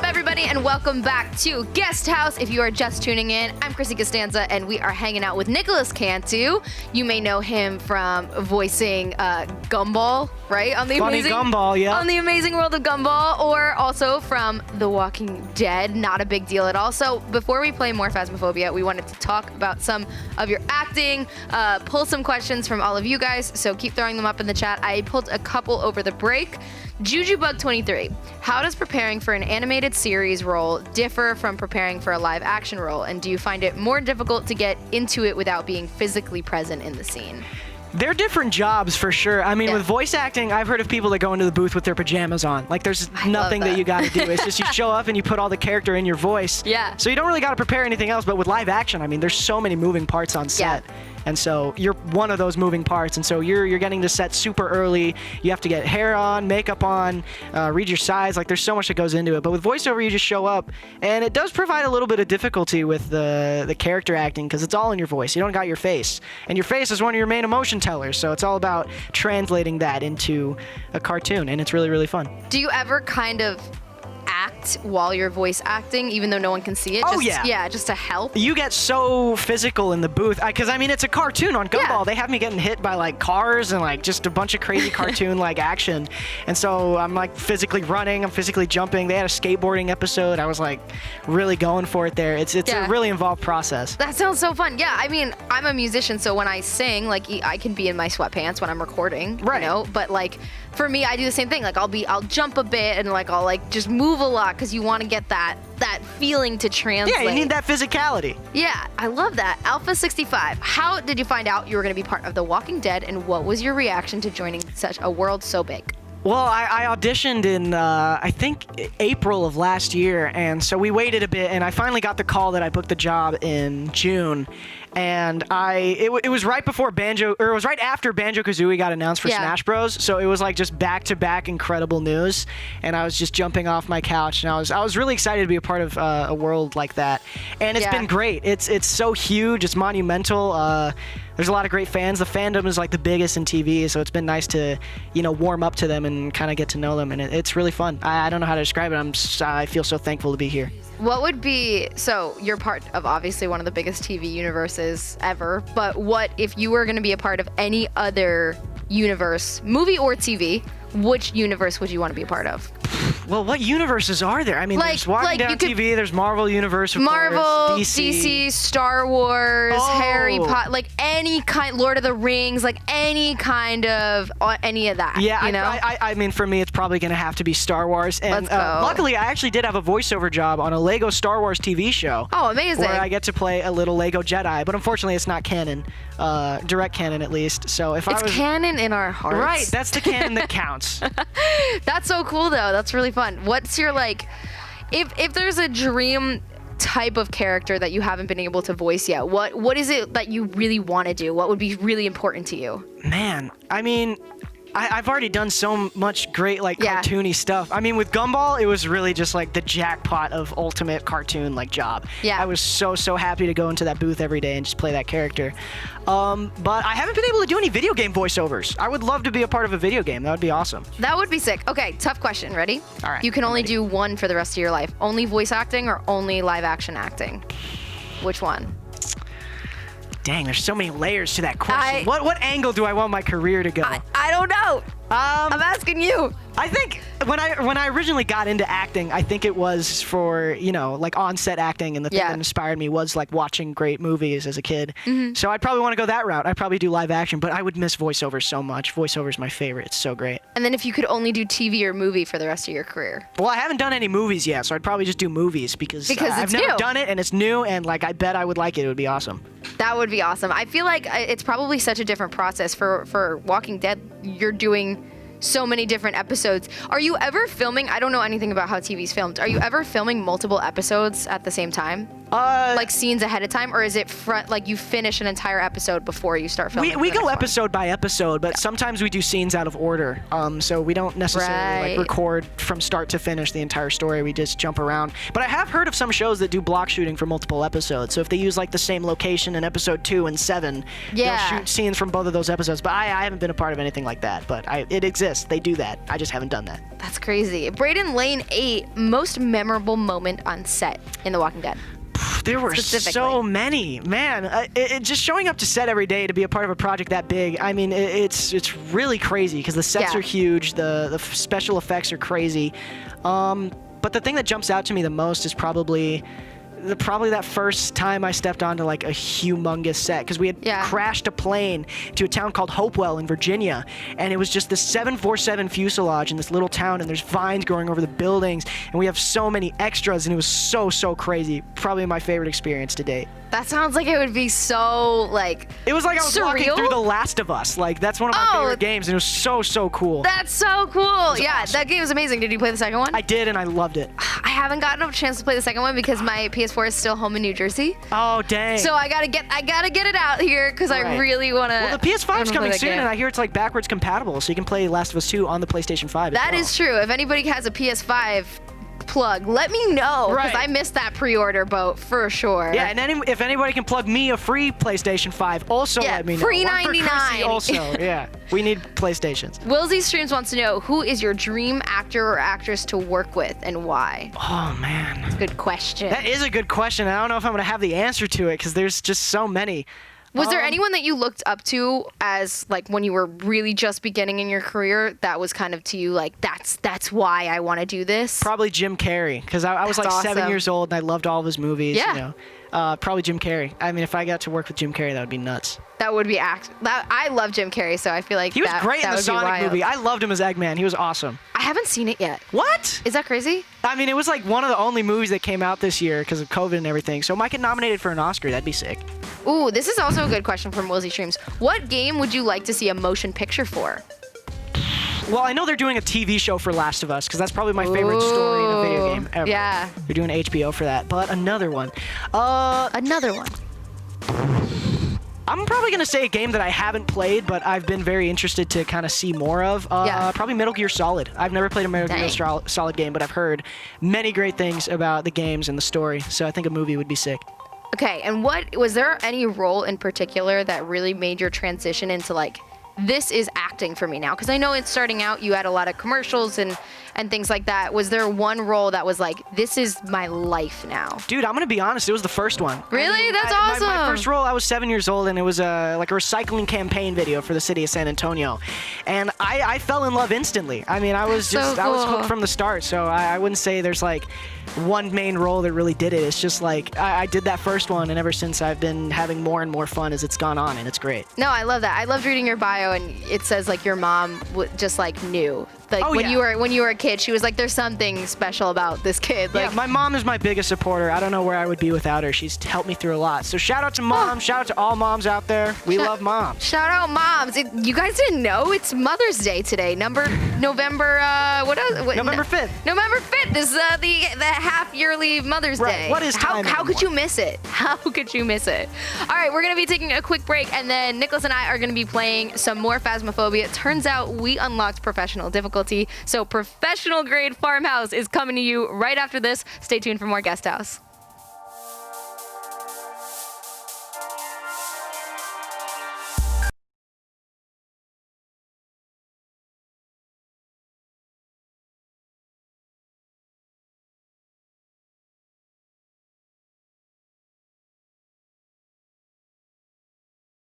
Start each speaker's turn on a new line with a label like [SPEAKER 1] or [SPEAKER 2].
[SPEAKER 1] everybody, and welcome back to Guest House. If you are just tuning in, I'm Chrissy Costanza, and we are hanging out with Nicolas Cantu. You may know him from voicing Gumball, right? On the
[SPEAKER 2] Gumball, yeah.
[SPEAKER 1] On the Amazing World of Gumball, or also from The Walking Dead. Not a big deal at all. So before we play more Phasmophobia, we wanted to talk about some of your acting, pull some questions from all of you guys. So keep throwing them up in the chat. I pulled a couple over the break. JujuBug23, how does preparing for an animated series role differ from preparing for a live action role? And do you find it more difficult to get into it without being physically present in the scene?
[SPEAKER 2] They're different jobs for sure. I mean, with voice acting, I've heard of people that go into the booth with their pajamas on. Like, there's nothing that you got to do. It's just you show up and you put all the character in your voice.
[SPEAKER 1] Yeah.
[SPEAKER 2] So you don't really got to prepare anything else. But with live action, I mean, there's so many moving parts on set. Yeah. And so you're one of those moving parts. And so you're getting to set super early. You have to get hair on, makeup on, read your sides. Like, there's so much that goes into it. But with voiceover, you just show up. And it does provide a little bit of difficulty with the character acting because it's all in your voice. You don't got your face. And your face is one of your main emotion tellers. So it's all about translating that into a cartoon. And it's really, really fun.
[SPEAKER 1] Do you ever kind of act while you're voice acting, even though no one can see it? Yeah, just to help.
[SPEAKER 2] You get so physical in the booth because I mean it's a cartoon on Gumball. Yeah. They have me getting hit by like cars and like just a bunch of crazy cartoon like action, and so I'm like physically running, I'm physically jumping. They had a skateboarding episode. I was like really going for it there. It's a really involved process.
[SPEAKER 1] That sounds so fun. Yeah, I mean I'm a musician, so when I sing, like I can be in my sweatpants when I'm recording, right? You know, but like for me, I do the same thing. Like I'll jump a bit and like I'll like just move a lot because you want to get that feeling to translate.
[SPEAKER 2] Yeah, you need that physicality.
[SPEAKER 1] Yeah, I love that. Alpha 65, how did you find out you were going to be part of The Walking Dead, and what was your reaction to joining such a world so big?
[SPEAKER 2] Well, I auditioned in, I think, April of last year, and so we waited a bit, and I finally got the call that I booked the job in June, and it was right before it was right after Banjo-Kazooie got announced for Smash Bros, so it was like just back-to-back incredible news, and I was just jumping off my couch, and I was really excited to be a part of a world like that, and it's been great. It's so huge, it's monumental. There's a lot of great fans. The fandom is like the biggest in TV, so it's been nice to, warm up to them and kind of get to know them, and it's really fun. I don't know how to describe it. I feel so thankful to be here.
[SPEAKER 1] What would be, so you're part of obviously one of the biggest TV universes ever, but what if you were going to be a part of any other universe, movie or TV, which universe would you want to be a part of?
[SPEAKER 2] Well, what universes are there? I mean, there's Walking Dead TV, there's Marvel Universe, of course,
[SPEAKER 1] DC, Star Wars, Harry Potter, like any kind, Lord of the Rings, like any kind of, any of that.
[SPEAKER 2] Yeah,
[SPEAKER 1] you know?
[SPEAKER 2] I mean, for me, it's probably going to have to be Star Wars. And
[SPEAKER 1] Let's go.
[SPEAKER 2] Luckily, I actually did have a voiceover job on a Lego Star Wars TV show.
[SPEAKER 1] Oh, amazing.
[SPEAKER 2] Where I get to play a little Lego Jedi, but unfortunately, it's not canon, direct canon at least. So if
[SPEAKER 1] it's canon in our hearts.
[SPEAKER 2] Right, that's the canon that counts.
[SPEAKER 1] That's so cool, though. That's really fun. What's your, like, if there's a dream type of character that you haven't been able to voice yet, what is it that you really want to do? What would be really important to you?
[SPEAKER 2] Man, I mean, I've already done so much great, like, cartoony stuff. I mean, with Gumball, it was really just, like, the jackpot of ultimate cartoon, like, job. Yeah. I was so happy to go into that booth every day and just play that character. But I haven't been able to do any video game voiceovers. I would love to be a part of a video game. That would be awesome.
[SPEAKER 1] That would be sick. Okay, tough question. Ready?
[SPEAKER 2] All right.
[SPEAKER 1] You can only do one for the rest of your life. Only voice acting or only live action acting? Which one?
[SPEAKER 2] Dang, there's so many layers to that question. What angle do I want my career to go?
[SPEAKER 1] I don't know. I'm asking you.
[SPEAKER 2] I think when I originally got into acting, I think it was for, like on-set acting, and the thing that inspired me was like watching great movies as a kid. Mm-hmm. So I'd probably want to go that route. I'd probably do live action, but I would miss voiceover so much. Voiceover is my favorite. It's so great.
[SPEAKER 1] And then if you could only do TV or movie for the rest of your career?
[SPEAKER 2] Well, I haven't done any movies yet, so I'd probably just do movies because I've never done it, and it's new, and like I bet I would like it. It would be awesome.
[SPEAKER 1] That would be awesome. I feel like it's probably such a different process for Walking Dead. You're doing so many different episodes. Are you ever filming? I don't know anything about how TV's filmed. Are you ever filming multiple episodes at the same time? Like scenes ahead of time, or is it like you finish an entire episode before you start filming?
[SPEAKER 2] We go episode by episode, but sometimes we do scenes out of order. So we don't necessarily like record from start to finish the entire story. We just jump around. But I have heard of some shows that do block shooting for multiple episodes. So if they use like the same location in episode 2 and 7, they'll shoot scenes from both of those episodes. But I haven't been a part of anything like that. But it exists. They do that. I just haven't done that.
[SPEAKER 1] That's crazy. Braden Lane 8, most memorable moment on set in The Walking Dead.
[SPEAKER 2] There were so many, man. Just showing up to set every day to be a part of a project that big. I mean, it's really crazy because the sets are huge. The special effects are crazy. But the thing that jumps out to me the most is probably that first time I stepped onto like a humongous set, because we had crashed a plane to a town called Hopewell in Virginia, and it was just this 747 fuselage in this little town, and there's vines growing over the buildings, and we have so many extras, and it was so crazy. Probably my favorite experience to date.
[SPEAKER 1] That sounds like it would be so like
[SPEAKER 2] it was like I was
[SPEAKER 1] surreal.
[SPEAKER 2] walking through The Last of Us. Like that's one of my favorite games, and it was so cool.
[SPEAKER 1] That's so cool. Awesome. That game is amazing. Did you play the second one?
[SPEAKER 2] I did, and I loved it.
[SPEAKER 1] I haven't gotten a chance to play the second one because my PS4 is still home in New Jersey.
[SPEAKER 2] Oh dang.
[SPEAKER 1] So I gotta get it out here because I really wanna.
[SPEAKER 2] Well, the PS5 is coming soon, and I hear it's like backwards compatible, so you can play Last of Us 2 on the PlayStation 5.
[SPEAKER 1] That is true. If anybody has a PS5 plug, let me know, because I missed that pre-order boat for sure.
[SPEAKER 2] Yeah, and if anybody can plug me a free PlayStation 5, also let me know.
[SPEAKER 1] Free
[SPEAKER 2] One for
[SPEAKER 1] $99.
[SPEAKER 2] Chrissy also, we need PlayStations.
[SPEAKER 1] Willsy Streams wants to know, who is your dream actor or actress to work with and why?
[SPEAKER 2] Oh man,
[SPEAKER 1] that's a good question.
[SPEAKER 2] That is a good question. I don't know if I'm gonna have the answer to it because there's just so many.
[SPEAKER 1] Was there anyone that you looked up to as like when you were really just beginning in your career that was kind of to you like that's why I want to do this?
[SPEAKER 2] Probably Jim Carrey, because I was like awesome. 7 years old and I loved all of his movies.
[SPEAKER 1] Yeah.
[SPEAKER 2] You know? Probably Jim Carrey. I mean, if I got to work with Jim Carrey, that would be nuts.
[SPEAKER 1] That would be I love Jim Carrey, so I feel like
[SPEAKER 2] he was great in the Sonic movie. I loved him as Eggman. He was awesome.
[SPEAKER 1] I haven't seen it yet.
[SPEAKER 2] What?
[SPEAKER 1] Is that crazy?
[SPEAKER 2] I mean, it was like one of the only movies that came out this year because of COVID and everything. So might get nominated for an Oscar. That'd be sick.
[SPEAKER 1] Ooh, this is also a good question from Willsy Streams. What game would you like to see a motion picture for?
[SPEAKER 2] Well, I know they're doing a TV show for Last of Us, because that's probably my favorite story in a video game ever.
[SPEAKER 1] Yeah.
[SPEAKER 2] They're doing HBO for that. But another one.
[SPEAKER 1] Another one.
[SPEAKER 2] I'm probably going to say a game that I haven't played, but I've been very interested to kind of see more of. Probably Metal Gear Solid. I've never played a Metal Gear Solid game, but I've heard many great things about the games and the story. So I think a movie would be sick.
[SPEAKER 1] Okay, and was there any role in particular that really made your transition into like, this is acting for me now? Because I know it's starting out, you had a lot of commercials and things like that. Was there one role that was like, this is my life now?
[SPEAKER 2] Dude, I'm going to be honest, it was the first one.
[SPEAKER 1] Really? That's awesome.
[SPEAKER 2] My first role, I was 7 years old, and it was like a recycling campaign video for the city of San Antonio. And I fell in love instantly. I mean, I was hooked from the start, so I wouldn't say there's like one main role that really did it. It's just like, I did that first one, and ever since I've been having more and more fun as it's gone on, and it's great.
[SPEAKER 1] No, I love that. I loved reading your bio, and it says like your mom just like knew. Like when you were a kid, she was like, there's something special about this kid. Like,
[SPEAKER 2] yeah, my mom is my biggest supporter. I don't know where I would be without her. She's helped me through a lot. So shout out to mom. Shout out to all moms out there. We love moms.
[SPEAKER 1] Shout out moms. You guys didn't know it's Mother's Day today. November 5th.
[SPEAKER 2] November 5th
[SPEAKER 1] is the half yearly Mother's Day.
[SPEAKER 2] What is time?
[SPEAKER 1] How could you miss it? How could you miss it? All right, we're gonna be taking a quick break, and then Nicholas and I are gonna be playing some more Phasmophobia. It turns out we unlocked professional difficulty, so professional grade Farmhouse is coming to you right after this. Stay tuned for more Guest House.